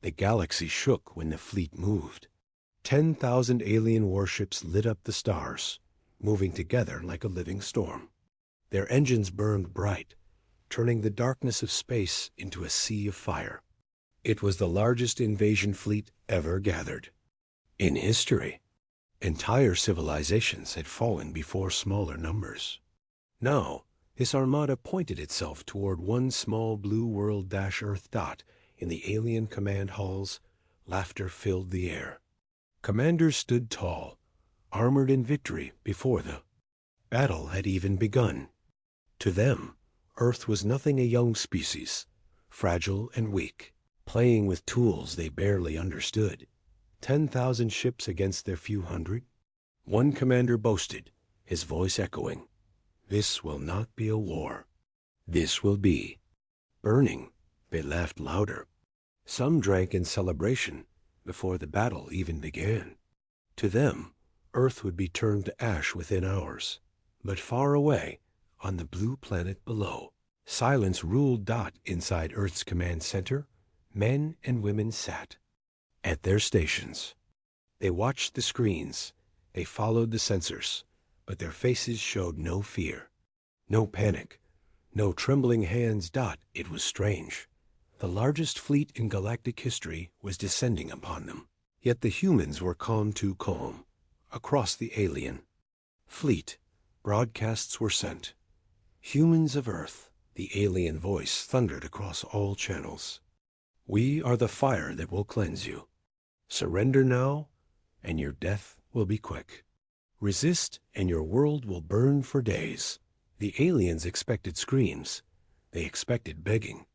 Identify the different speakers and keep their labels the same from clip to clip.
Speaker 1: The galaxy shook when the fleet moved. 10,000 alien warships lit up the stars, moving together like a living storm. Their engines burned bright, turning the darkness of space into a sea of fire. It was the largest invasion fleet ever gathered. In history, entire civilizations had fallen before smaller numbers. Now, this armada pointed itself toward one small blue world-Earth dot in the alien command halls. Laughter filled the air. Commanders stood tall, armored in victory before the battle had even begun. To them, Earth was nothing a young species, fragile and weak, playing with tools they barely understood. 10,000 ships against their few hundred? One commander boasted, his voice echoing, "This will not be a war. This will be burning." They laughed louder. Some drank in celebration before the battle even began. To them, Earth would be turned to ash within hours. But far away, on the blue planet below, silence ruled. Inside Earth's command center, men and women sat at their stations. They watched the screens, they followed the sensors, but their faces showed no fear, no panic, no trembling hands. It was strange. The largest fleet in galactic history was descending upon them. Yet the humans were calm, too calm. Across the alien fleet, broadcasts were sent. "Humans of Earth," the alien voice thundered across all channels. "We are the fire that will cleanse you. Surrender now, and your death will be quick. Resist, and your world will burn for days." The aliens expected screams. They expected begging.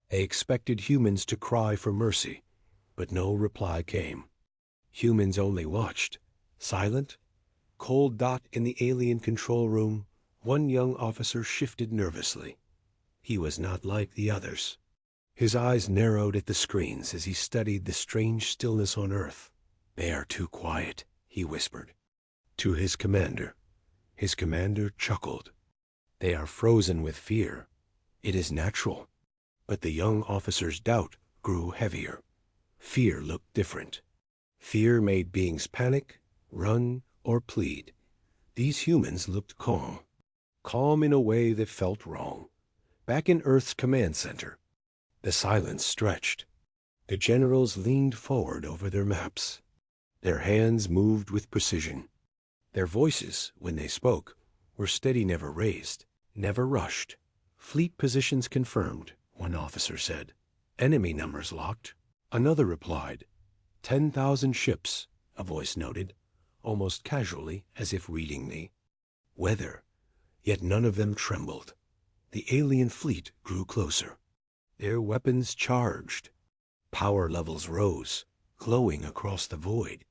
Speaker 1: They expected humans to cry for mercy, but no reply came. Humans only watched, silent, cold. In the alien control room, one young officer shifted nervously. He was not like the others. His eyes narrowed at the screens as he studied the strange stillness on Earth. "They are too quiet," he whispered to his commander. His commander chuckled. "They are frozen with fear. It is natural." But the young officer's doubt grew heavier. Fear looked different. Fear made beings panic, run, or plead. These humans looked calm. Calm in a way that felt wrong. Back in Earth's command center, the silence stretched. The generals leaned forward over their maps. Their hands moved with precision. Their voices, when they spoke, were steady, never raised, never rushed. "Fleet positions confirmed," one officer said. "Enemy numbers locked." Another replied, 10,000 ships, a voice noted, almost casually, as if reading the weather. Yet none of them trembled. The alien fleet grew closer. Their weapons charged. Power levels rose, glowing across the void.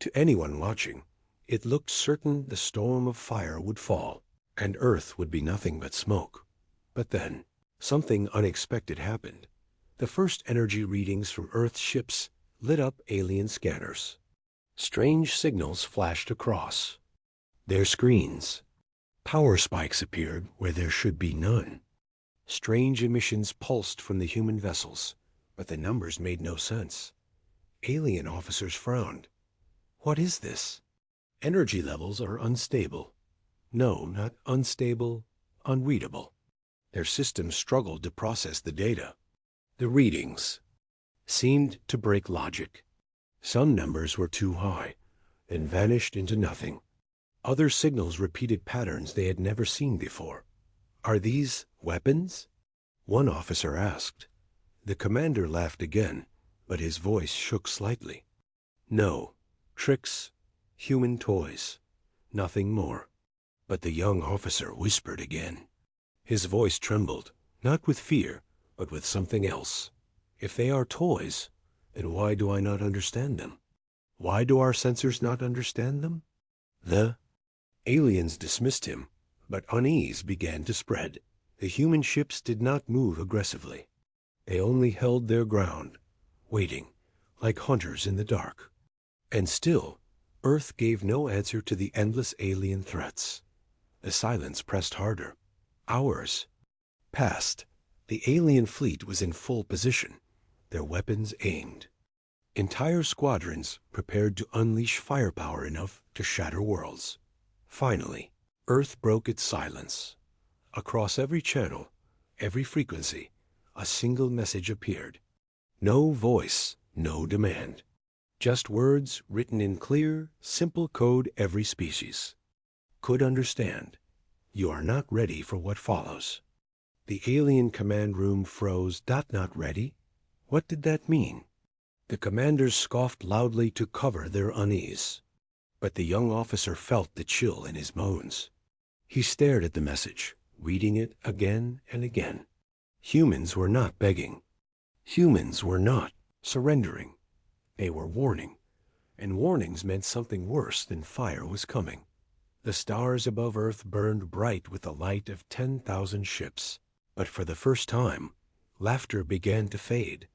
Speaker 1: To anyone watching, it looked certain the storm of fire would fall, and Earth would be nothing but smoke. But then, something unexpected happened. The first energy readings from Earth's ships lit up alien scanners. Strange signals flashed across their screens. Power spikes appeared where there should be none. Strange emissions pulsed from the human vessels, but the numbers made no sense. Alien officers frowned. "What is this?" "Energy levels are unstable." "No, not unstable, unreadable." Their systems struggled to process the data. The readings seemed to break logic. Some numbers were too high, then vanished into nothing. Other signals repeated patterns they had never seen before. "Are these weapons?" one officer asked. The commander laughed again, but his voice shook slightly. "No, tricks, human toys, nothing more." But the young officer whispered again. His voice trembled, not with fear, but with something else. "If they are toys, then why do I not understand them? Why do our sensors not understand them?" The aliens dismissed him, but unease began to spread. The human ships did not move aggressively. They only held their ground, waiting, like hunters in the dark. And still, Earth gave no answer to the endless alien threats. The silence pressed harder. Hours passed. The alien fleet was in full position. their weapons aimed. Entire squadrons prepared to unleash firepower enough to shatter worlds. Finally, Earth broke its silence. Across every channel, every frequency, a single message appeared. No voice, no demand. Just words written in clear, simple code every species could understand. You are not ready for what follows. The alien command room froze. Not ready? What did that mean? The commanders scoffed loudly to cover their unease. But the young officer felt the chill in his bones. He stared at the message, reading it again and again. Humans were not begging. Humans were not surrendering. They were warning. And warnings meant something worse than fire was coming. The stars above Earth burned bright with the light of 10,000 ships. But for the first time, laughter began to fade,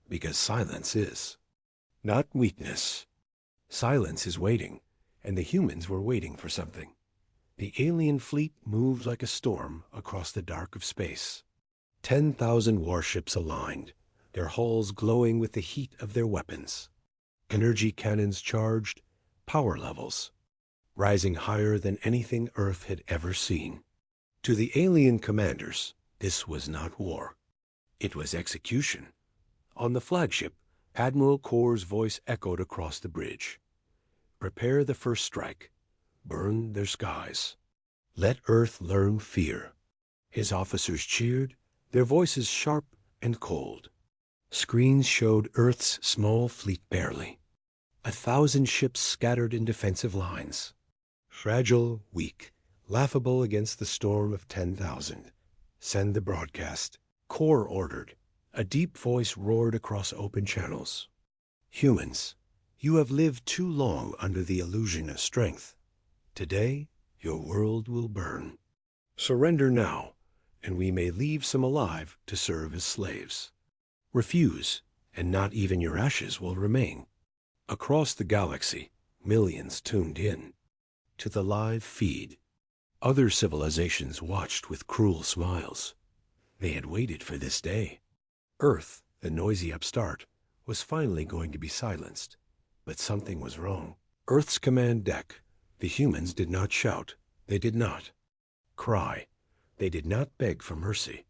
Speaker 1: because silence is not weakness. Silence is waiting, and the humans were waiting for something. The alien fleet moved like a storm across the dark of space. 10,000 warships aligned, their hulls glowing with the heat of their weapons. Energy cannons charged, power levels rising higher than anything Earth had ever seen. To the alien commanders, this was not war. It was execution. On the flagship, Admiral Kor's voice echoed across the bridge. Prepare the first strike. Burn their skies. Let Earth learn fear. His officers cheered, their voices sharp and cold. Screens showed Earth's small fleet barely. 1,000 ships scattered in defensive lines. Fragile, weak, laughable against the storm of 10,000. Send the broadcast. Kor ordered. A deep voice roared across open channels. Humans, you have lived too long under the illusion of strength. Today, your world will burn. Surrender now, and we may leave some alive to serve as slaves. Refuse, and not even your ashes will remain. Across the galaxy, millions tuned in to the live feed. Other civilizations watched with cruel smiles. They had waited for this day. Earth, the noisy upstart, was finally going to be silenced. But something was wrong. Earth's command deck, the humans did not shout. They did not cry. They did not beg for mercy.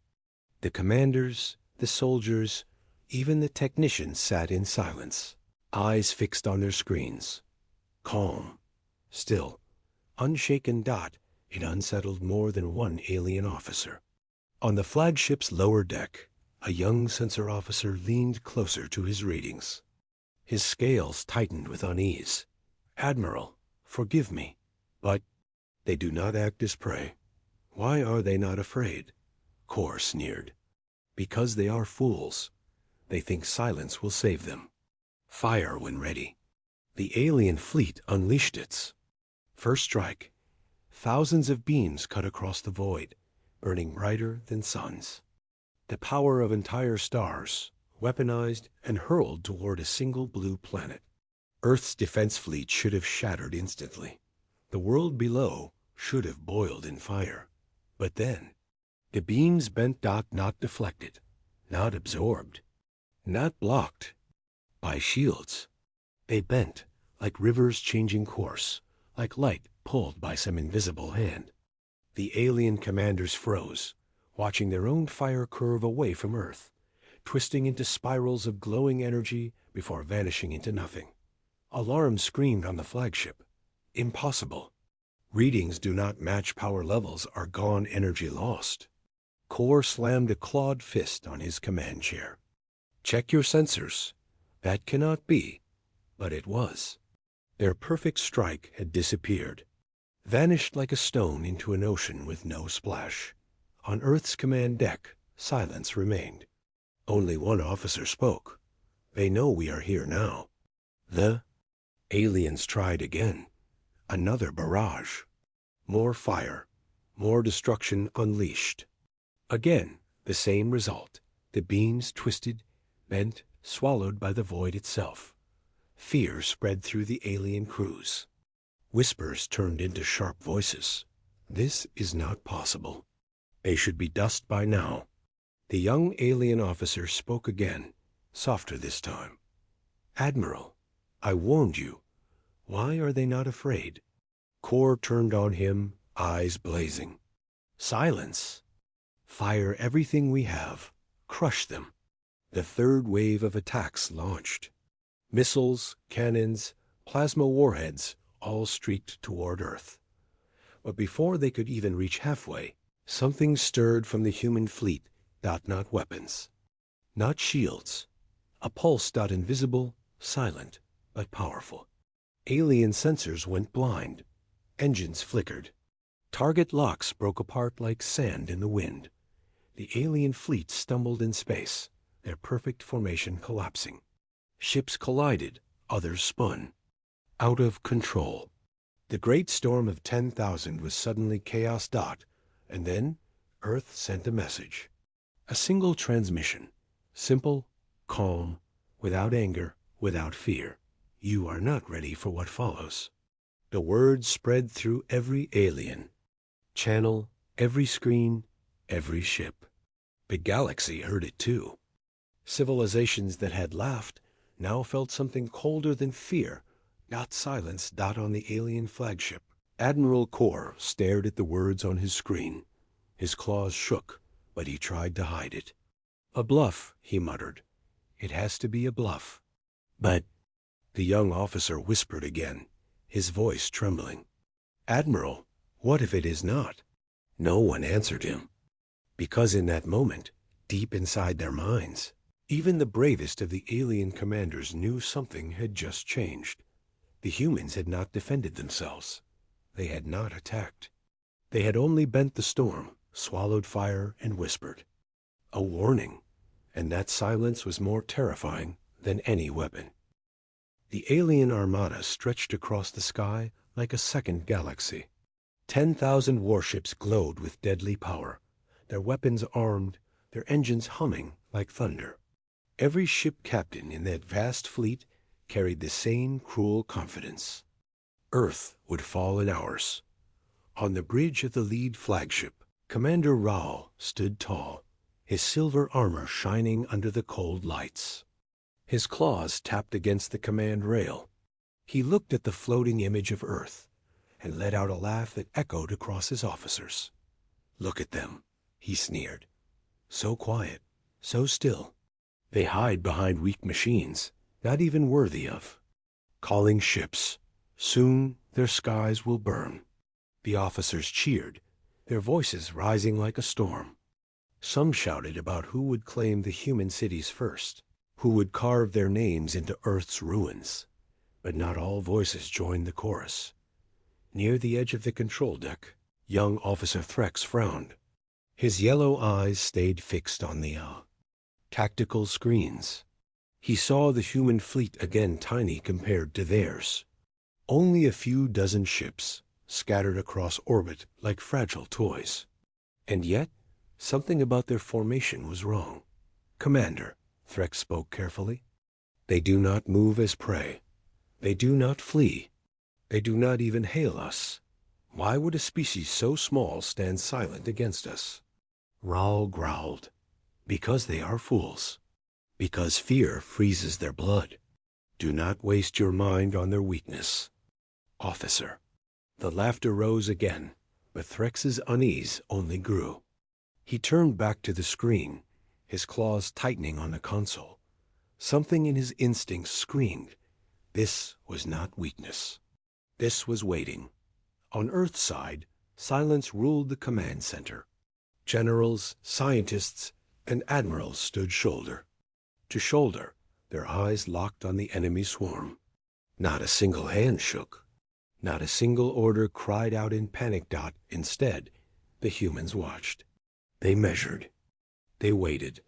Speaker 1: The commanders, the soldiers, even the technicians sat in silence, eyes fixed on their screens. Calm, still, unshaken. It unsettled more than one alien officer. On the flagship's lower deck, a young sensor officer leaned closer to his readings. His scales tightened with unease. Admiral, forgive me, but they do not act as prey. Why are they not afraid? Kor sneered. Because they are fools. They think silence will save them. Fire when ready. The alien fleet unleashed its first strike. Thousands of beams cut across the void, burning brighter than suns. The power of entire stars, weaponized and hurled toward a single blue planet. Earth's defense fleet should have shattered instantly. The world below should have boiled in fire. But then, the beams bent. Not deflected, not absorbed, not blocked by shields. They bent like rivers changing course, like light pulled by some invisible hand. The alien commanders froze, watching their own fire curve away from Earth, twisting into spirals of glowing energy before vanishing into nothing. Alarms screamed on the flagship. Impossible. Readings do not match power levels. Are gone. Energy lost. Kor slammed a clawed fist on his command chair. Check your sensors. That cannot be. But it was. Their perfect strike had disappeared, vanished like a stone into an ocean with no splash. On Earth's command deck, silence remained. Only one officer spoke. They know we are here now. The aliens tried again. Another barrage. More fire. More destruction unleashed. Again, the same result. The beams twisted, bent, swallowed by the void itself. Fear spread through the alien crews. Whispers turned into sharp voices. This is not possible. They should be dust by now. The young alien officer spoke again, softer this time. "Admiral, I warned you. Why are they not afraid?" Kor turned on him, eyes blazing. "Silence! Fire everything we have. Crush them." The third wave of attacks launched. Missiles, cannons, plasma warheads all streaked toward Earth. But before they could even reach halfway, something stirred from the human fleet. Not weapons, not shields. A pulse. Invisible, silent, but powerful. Alien sensors went blind. Engines flickered. Target locks broke apart like sand in the wind. The alien fleet stumbled in space, their perfect formation collapsing. Ships collided, others spun. Out of control. The great storm of 10,000 was suddenly chaos. And then Earth sent a message. A single transmission. Simple, calm, without anger, without fear. "You are not ready for what follows." The words spread through every alien channel, every screen, every ship. The galaxy heard it too. Civilizations that had laughed now felt something colder than fear. Silence. On the alien flagship. Admiral Kor stared at the words on his screen. His claws shook, but he tried to hide it. "A bluff," he muttered. "It has to be a bluff." "But—" the young officer whispered again, his voice trembling. "Admiral, what if it is not?" No one answered him. Because in that moment, deep inside their minds, even the bravest of the alien commanders knew something had just changed. The humans had not defended themselves. They had not attacked. They had only bent the storm, swallowed fire, and whispered. A warning, and that silence was more terrifying than any weapon. The alien armada stretched across the sky like a second galaxy. 10,000 warships glowed with deadly power, their weapons armed, their engines humming like thunder. Every ship captain in that vast fleet carried the same cruel confidence. Earth would fall in hours. On the bridge of the lead flagship, Commander Raoul stood tall, his silver armor shining under the cold lights. His claws tapped against the command rail. He looked at the floating image of Earth and let out a laugh that echoed across his officers. "Look at them," he sneered. "So quiet, so still. They hide behind weak machines, not even worthy of. Calling ships. Soon their skies will burn." The officers cheered, their voices rising like a storm. Some shouted about who would claim the human cities first, who would carve their names into Earth's ruins. But not all voices joined the chorus. Near the edge of the control deck, young Officer Threx frowned. His yellow eyes stayed fixed on the tactical screens. He saw the human fleet again, tiny compared to theirs. Only a few dozen ships, scattered across orbit like fragile toys. And yet, something about their formation was wrong. "Commander," Threx spoke carefully, "they do not move as prey. They do not flee. They do not even hail us. Why would a species so small stand silent against us?" Raoul growled. "Because they are fools. Because fear freezes their blood. Do not waste your mind on their weakness. Officer." The laughter rose again, but Threx's unease only grew. He turned back to the screen, his claws tightening on the console. Something in his instincts screamed. This was not weakness. This was waiting. On Earth's side, silence ruled the command center. Generals, scientists, and admirals stood shoulder to shoulder, their eyes locked on the enemy swarm. Not a single hand shook. Not a single order cried out in panic. Instead, the humans watched. They measured. They waited.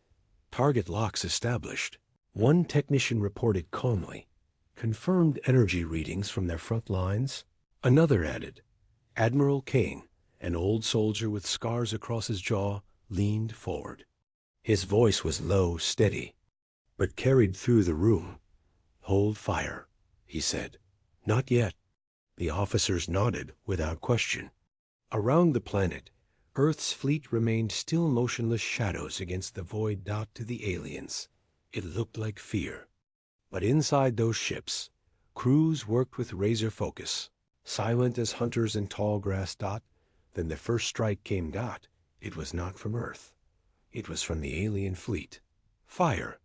Speaker 1: Target locks established. One technician reported calmly. Confirmed energy readings from their front lines. Another added. Admiral Kane, an old soldier with scars across his jaw, leaned forward. His voice was low, steady, but carried through the room. "Hold fire," he said. "Not yet." The officers nodded without question. Around the planet, Earth's fleet remained still motionless shadows against the void. To the aliens, It looked like fear. But inside those ships, crews worked with razor focus, silent as hunters in tall grass. Then the first strike came. It was not from Earth. It was from the alien fleet. Fire!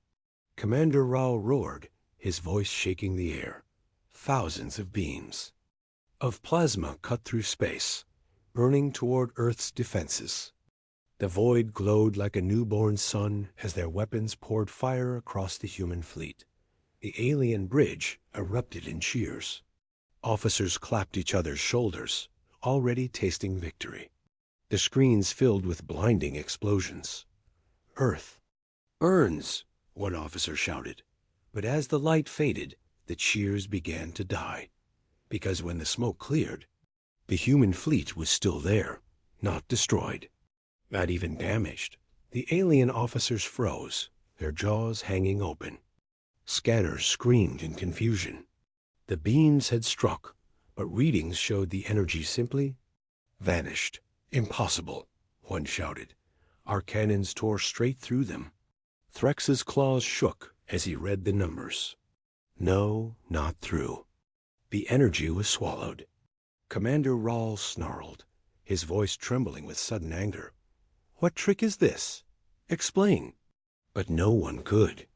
Speaker 1: Commander Raoul roared, his voice shaking the air. Thousands of beams of plasma cut through space, burning toward Earth's defenses. The void glowed like a newborn sun as their weapons poured fire across the human fleet. The alien bridge erupted in cheers. Officers clapped each other's shoulders, already tasting victory. The screens filled with blinding explosions. Earth burns, one officer shouted. But as the light faded, the cheers began to die. Because when the smoke cleared, the human fleet was still there, not destroyed, not even damaged. The alien officers froze, their jaws hanging open. Scanners screamed in confusion. The beams had struck, but readings showed the energy simply vanished. Impossible, one shouted. Our cannons tore straight through them. Threx's claws shook as he read the numbers. No, not through. The energy was swallowed. Commander Rahl snarled, his voice trembling with sudden anger. What trick is this? Explain. But no one could.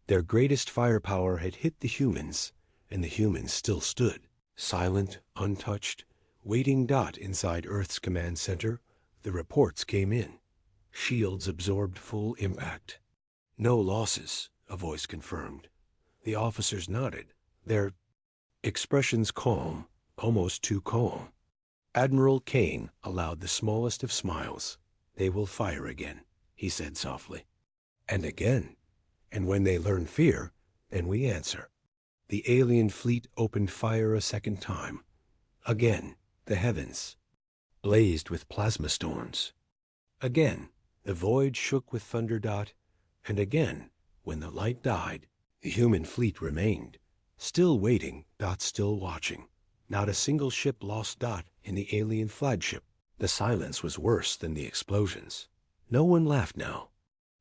Speaker 1: Their greatest firepower had hit the humans, and the humans still stood, silent, untouched, waiting. Inside Earth's command center, the reports came in. Shields absorbed full impact. No losses, a voice confirmed. The officers nodded, their expressions calm, almost too calm. Admiral Kane allowed the smallest of smiles. They will fire again, he said softly. And again. And when they learn fear, then we answer. The alien fleet opened fire a second time. Again, the heavens blazed with plasma storms. Again, the void shook with thunder. And again, when the light died, the human fleet remained, still waiting. Still watching. Not a single ship lost. In the alien flagship, the silence was worse than the explosions. No one laughed now.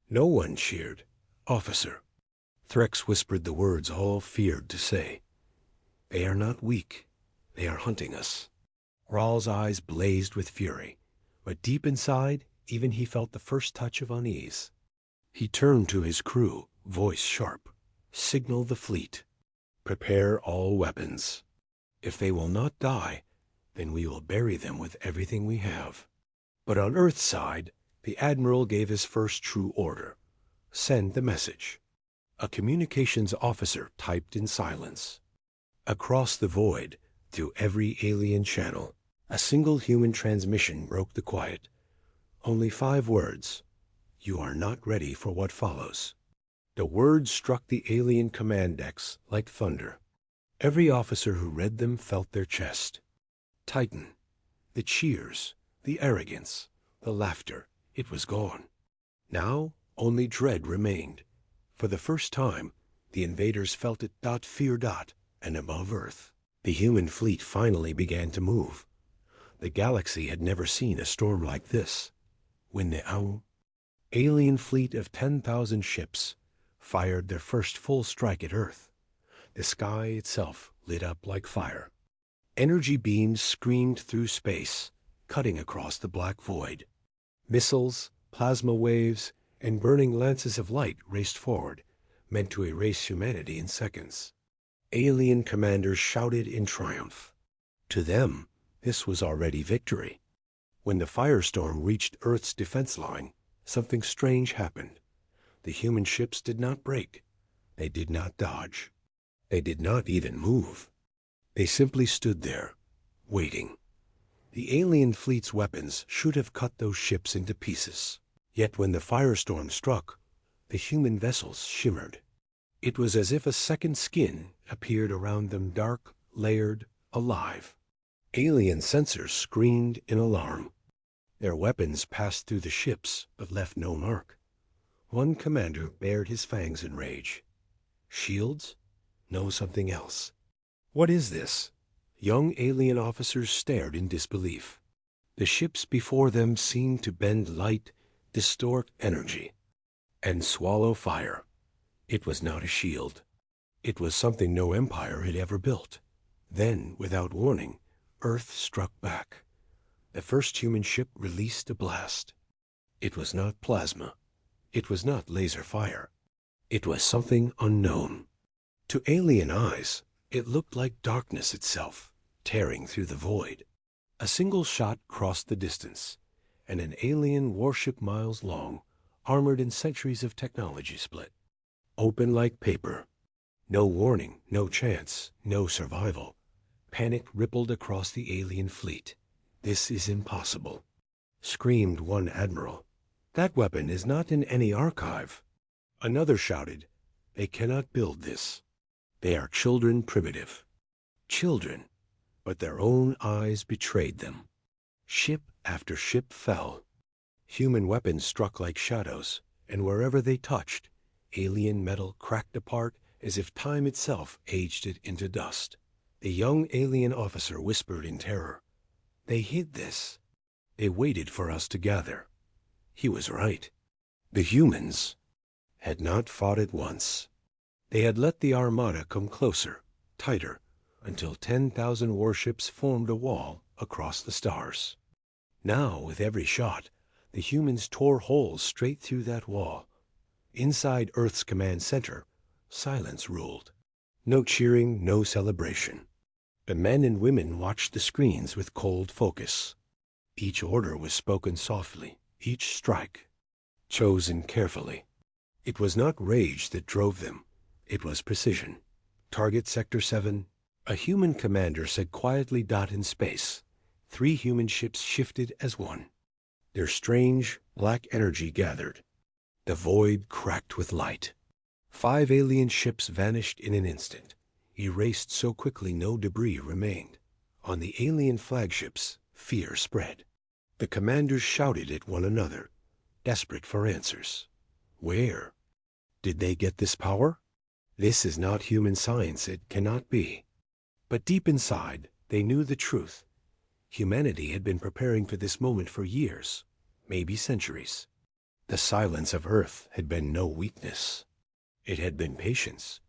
Speaker 1: No one cheered. Officer. Threx whispered the words all feared to say. They are not weak. They are hunting us. Rahl's eyes blazed with fury, but deep inside, even he felt the first touch of unease. He turned to his crew, voice sharp. Signal the fleet. Prepare all weapons. If they will not die, then we will bury them with everything we have. But on Earth's side, the Admiral gave his first true order. Send the message. A communications officer typed in silence. Across the void, through every alien channel, a single human transmission broke the quiet. Only 5 words. You are not ready for what follows. The words struck the alien command decks like thunder. Every officer who read them felt their chest tighten. The cheers, the arrogance, the laughter, it was gone. Now only dread remained. For the first time, the invaders felt it. Fear. And above Earth, the human fleet finally began to move. The galaxy had never seen a storm like this. When the alien fleet of 10,000 ships fired their first full strike at Earth, the sky itself lit up like fire. Energy beams screamed through space, cutting across the black void. Missiles, plasma waves, and burning lances of light raced forward, meant to erase humanity in seconds. Alien commanders shouted in triumph. To them, this was already victory. When the firestorm reached Earth's defense line, something strange happened. The human ships did not break. They did not dodge. They did not even move. They simply stood there, waiting. The alien fleet's weapons should have cut those ships into pieces. Yet when the firestorm struck, the human vessels shimmered. It was as if a second skin appeared around them, dark, layered, alive. Alien sensors screamed in alarm. Their weapons passed through the ships, but left no mark. One commander bared his fangs in rage. Shields? No, something else. What is this? Young alien officers stared in disbelief. The ships before them seemed to bend light, distort energy, and swallow fire. It was not a shield. It was something no empire had ever built. Then, without warning, Earth struck back. The first human ship released a blast. It was not plasma. It was not laser fire. It was something unknown. To alien eyes, it looked like darkness itself, tearing through the void. A single shot crossed the distance, and an alien warship miles long, armored in centuries of technology split. Open like paper. No warning, no chance, no survival. Panic rippled across the alien fleet. "This is impossible," screamed one admiral. "That weapon is not in any archive." Another shouted, "They cannot build this. They are children primitive." Children, but their own eyes betrayed them. Ship after ship fell. Human weapons struck like shadows, and wherever they touched, alien metal cracked apart as if time itself aged it into dust. The young alien officer whispered in terror, "They hid this. They waited for us to gather." He was right. The humans had not fought at once. They had let the armada come closer, tighter, until 10,000 warships formed a wall across the stars. Now, with every shot, the humans tore holes straight through that wall. Inside Earth's command center, silence ruled. No cheering, no celebration. The men and women watched the screens with cold focus. Each order was spoken softly, each strike chosen carefully. It was not rage that drove them. It was precision. Target Sector 7. A human commander said quietly. In space, 3 human ships shifted as one. Their strange, black energy gathered. The void cracked with light. 5 alien ships vanished in an instant, erased so quickly no debris remained. On the alien flagships, fear spread. The commanders shouted at one another, desperate for answers. Where did they get this power? This is not human science. It cannot be. But deep inside, they knew the truth. Humanity had been preparing for this moment for years, maybe centuries. The silence of Earth had been no weakness. It had been patience.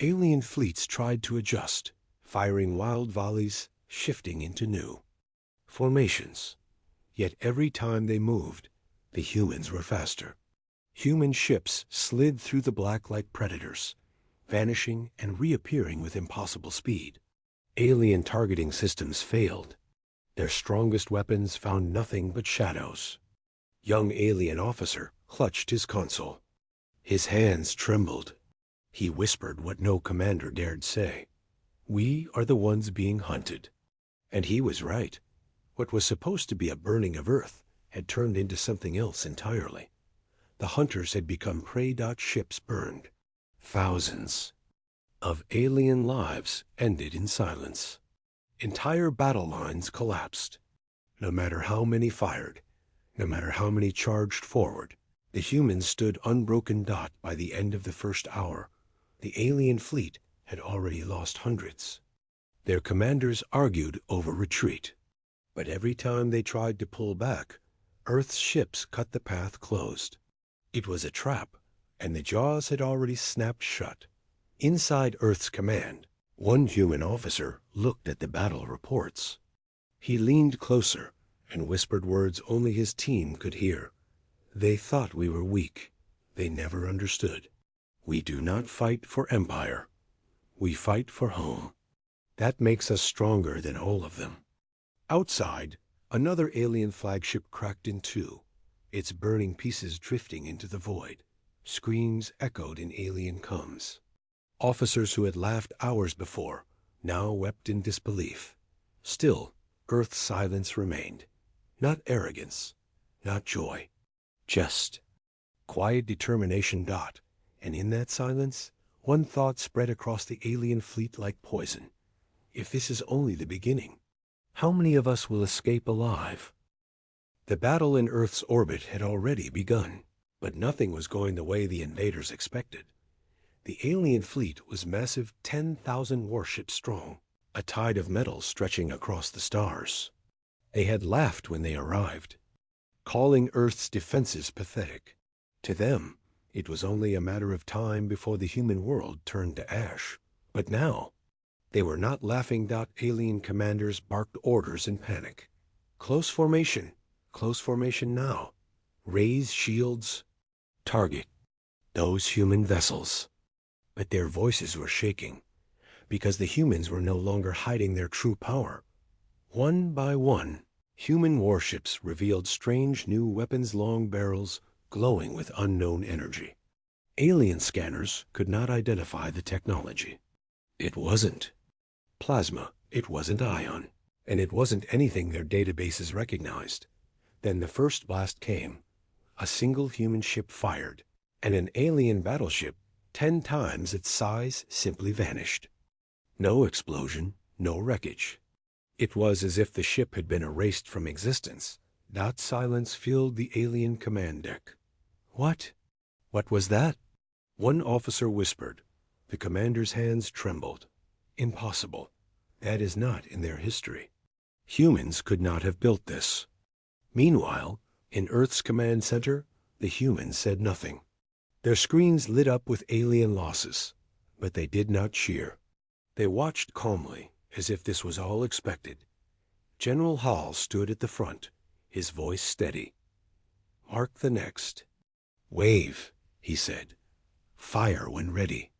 Speaker 1: Alien fleets tried to adjust, firing wild volleys, shifting into new formations. Yet every time they moved, the humans were faster. Human ships slid through the black like predators, vanishing and reappearing with impossible speed. Alien targeting systems failed. Their strongest weapons found nothing but shadows. Young alien officer clutched his console. His hands trembled. He whispered what no commander dared say. "We are the ones being hunted." And he was right. What was supposed to be a burning of Earth had turned into something else entirely. The hunters had become prey. Ships burned. Thousands of alien lives ended in silence. Entire battle lines collapsed. No matter how many fired, no matter how many charged forward, the humans stood unbroken. By the end of the first hour, the alien fleet had already lost hundreds. Their commanders argued over retreat. But every time they tried to pull back, Earth's ships cut the path closed. It was a trap, and the jaws had already snapped shut. Inside Earth's command, one human officer looked at the battle reports. He leaned closer and whispered words only his team could hear. "They thought we were weak. They never understood. We do not fight for empire. We fight for home. That makes us stronger than all of them." Outside, another alien flagship cracked in two, its burning pieces drifting into the void. Screams echoed in alien coms. Officers who had laughed hours before now wept in disbelief. Still, Earth's silence remained. Not arrogance, not joy, just quiet determination. And in that silence, one thought spread across the alien fleet like poison. If this is only the beginning, how many of us will escape alive? The battle in Earth's orbit had already begun, but nothing was going the way the invaders expected. The alien fleet was massive, 10,000 warships strong, a tide of metal stretching across the stars. They had laughed when they arrived, calling Earth's defenses pathetic. To them, It was only a matter of time before the human world turned to ash. But now, they were not laughing. Alien commanders barked orders in panic. Close formation now. Raise shields. Target those human vessels. But their voices were shaking, because the humans were no longer hiding their true power. One by one, human warships revealed strange new weapons, long barrels glowing with unknown energy. Alien scanners could not identify the technology. It wasn't plasma, it wasn't ion, and it wasn't anything their databases recognized. Then the first blast came. A single human ship fired, and an alien battleship 10 times its size simply vanished. No explosion, no wreckage. It was as if the ship had been erased from existence. That silence filled the alien command deck. What? What was that? One officer whispered. The commander's hands trembled. Impossible. That is not in their history. Humans could not have built this. Meanwhile, in Earth's command center, the humans said nothing. Their screens lit up with alien losses, but they did not cheer. They watched calmly, as if this was all expected. General Hall stood at the front, his voice steady. Mark the next wave, he said. Fire when ready.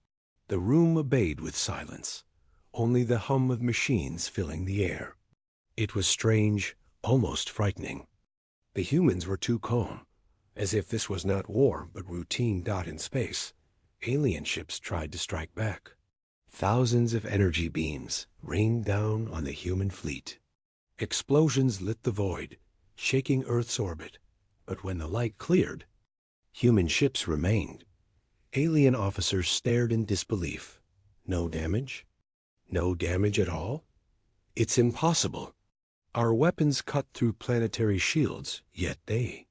Speaker 1: The room obeyed with silence, only the hum of machines filling the air. It was strange, almost frightening. The humans were too calm, as if this was not war but routine. In space, alien ships tried to strike back. Thousands of energy beams rained down on the human fleet. Explosions lit the void, shaking Earth's orbit. But when the light cleared, human ships remained. Alien officers stared in disbelief. No damage? No damage at all? It's impossible. Our weapons cut through planetary shields, yet they...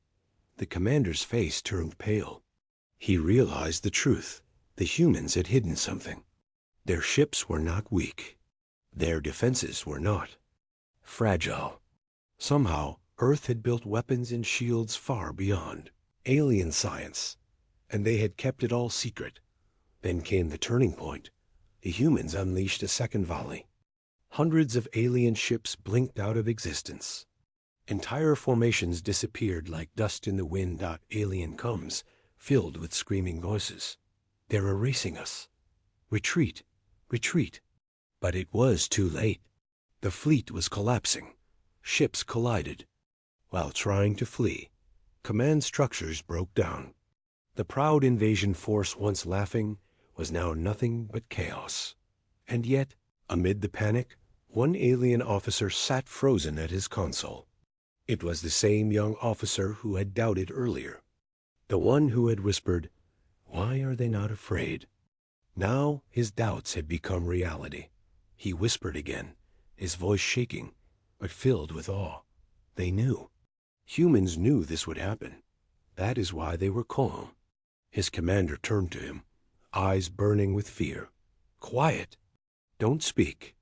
Speaker 1: The commander's face turned pale. He realized the truth. The humans had hidden something. Their ships were not weak. Their defenses were not fragile. Somehow, Earth had built weapons and shields far beyond alien science, and they had kept it all secret. Then came the turning point. The humans unleashed a second volley. Hundreds of alien ships blinked out of existence. Entire formations disappeared like dust in the wind. Alien comes, filled with screaming voices. They're erasing us. Retreat, retreat. But it was too late. The fleet was collapsing. Ships collided. While trying to flee, command structures broke down. The proud invasion force, once laughing, was now nothing but chaos. And yet, amid the panic, one alien officer sat frozen at his console. It was the same young officer who had doubted earlier. The one who had whispered, "Why are they not afraid?" Now his doubts had become reality. He whispered again, his voice shaking, but filled with awe. They knew. Humans knew this would happen. That is why they were calm. His commander turned to him, eyes burning with fear. "Quiet. Don't speak.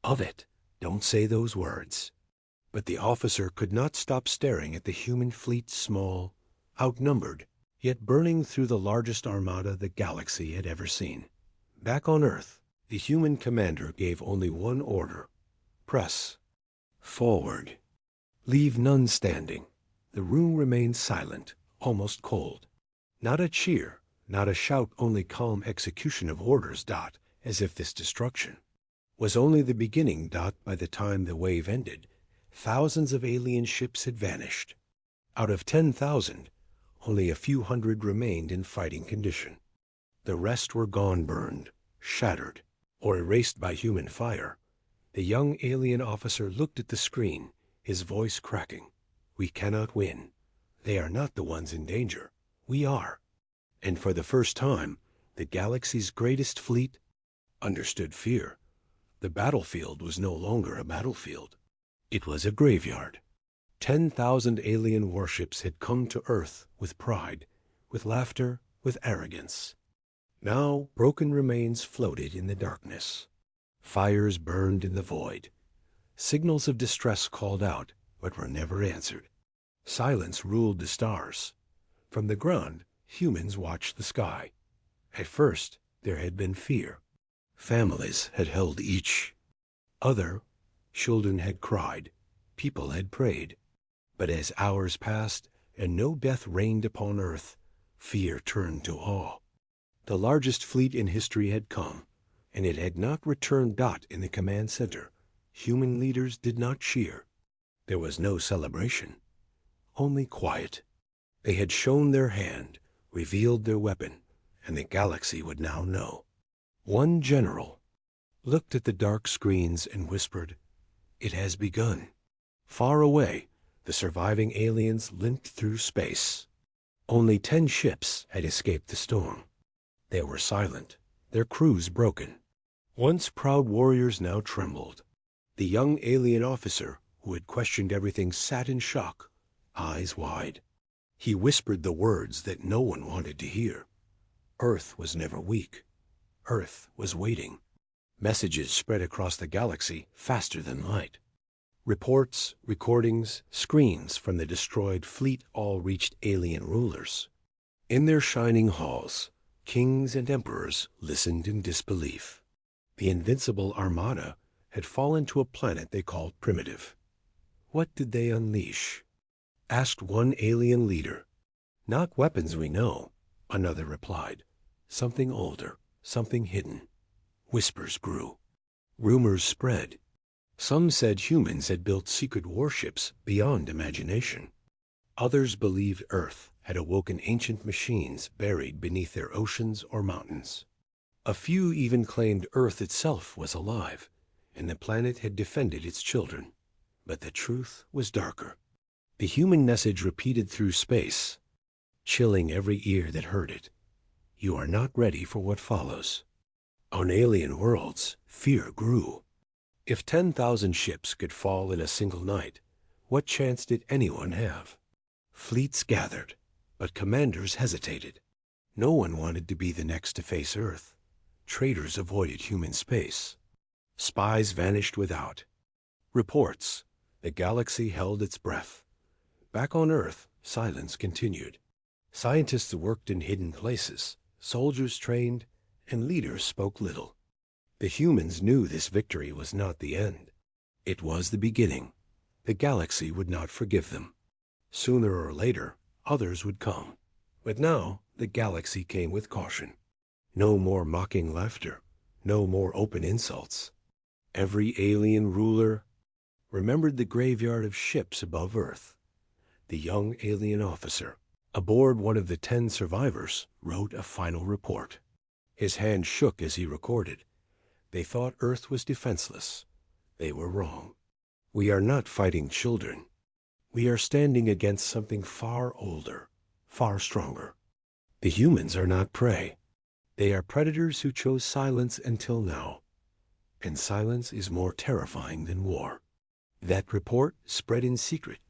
Speaker 1: Of it. Don't say those words." But the officer could not stop staring at the human fleet, small, outnumbered, yet burning through the largest armada the galaxy had ever seen. Back on Earth, the human commander gave only one order. Press. Forward. Leave none standing. The room remained silent, almost cold. Not a cheer, not a shout, only calm execution of orders. As if this destruction was only the beginning. By the time the wave ended, thousands of alien ships had vanished. Out of 10,000, only a few hundred remained in fighting condition. The rest were gone, burned, shattered, or erased by human fire. The young alien officer looked at the screen, his voice cracking. "We cannot win. They are not the ones in danger. We are." And for the first time, the galaxy's greatest fleet understood fear. The battlefield was no longer a battlefield. It was a graveyard. 10,000 alien warships had come to Earth with pride, with laughter, with arrogance. Now broken remains floated in the darkness. Fires burned in the void. Signals of distress called out, but were never answered. Silence ruled the stars. From the ground, humans watched the sky. At first, there had been fear. Families had held each other. Children had cried. People had prayed. But as hours passed and no death reigned upon earth, fear turned to awe. The largest fleet in history had come, and it had not returned. In the command center, human leaders did not cheer. There was no celebration, only quiet. They had shown their hand, revealed their weapon, and the galaxy would now know. One general looked at the dark screens and whispered, "It has begun." Far away, the surviving aliens limped through space. Only 10 ships had escaped the storm. They were silent, their crews broken. Once proud warriors now trembled. The young alien officer who had questioned everything sat in shock, eyes wide. He whispered the words that no one wanted to hear. Earth was never weak. Earth was waiting. Messages spread across the galaxy faster than light. Reports, recordings, screens from the destroyed fleet all reached alien rulers. In their shining halls, kings and emperors listened in disbelief. The invincible armada had fallen to a planet they called primitive. What did they unleash? Asked one alien leader. Not weapons we know, another replied. Something older, something hidden. Whispers grew. Rumors spread. Some said humans had built secret warships beyond imagination. Others believed Earth had awoken ancient machines buried beneath their oceans or mountains. A few even claimed Earth itself was alive, and the planet had defended its children. But the truth was darker. The human message repeated through space, chilling every ear that heard it. You are not ready for what follows. On alien worlds, fear grew. If 10,000 ships could fall in a single night, what chance did anyone have? Fleets gathered, but commanders hesitated. No one wanted to be the next to face Earth. Traitors avoided human space. Spies vanished without. Reports. The galaxy held its breath. Back on Earth, silence continued. Scientists worked in hidden places, soldiers trained, and leaders spoke little. The humans knew this victory was not the end. It was the beginning. The galaxy would not forgive them. Sooner or later, others would come. But now, the galaxy came with caution. No more mocking laughter. No more open insults. Every alien ruler remembered the graveyard of ships above Earth. The young alien officer, aboard one of the 10 survivors, wrote a final report. His hand shook as he recorded. They thought Earth was defenseless. They were wrong. We are not fighting children. We are standing against something far older, far stronger. The humans are not prey. They are predators who chose silence until now. And silence is more terrifying than war. That report spread in secret,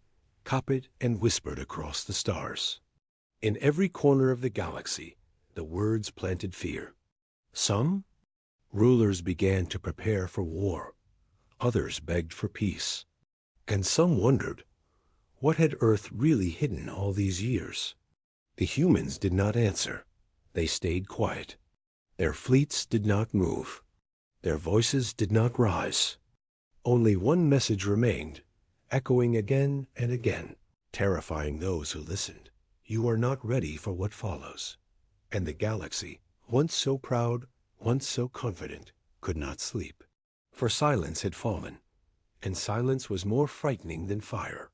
Speaker 1: copied and whispered across the stars. In every corner of the galaxy, the words planted fear. Some rulers began to prepare for war. Others begged for peace. And some wondered, what had Earth really hidden all these years? The humans did not answer. They stayed quiet. Their fleets did not move. Their voices did not rise. Only one message remained, echoing again and again, terrifying those who listened. You are not ready for what follows. And the galaxy, once so proud, once so confident, could not sleep. For silence had fallen, and silence was more frightening than fire.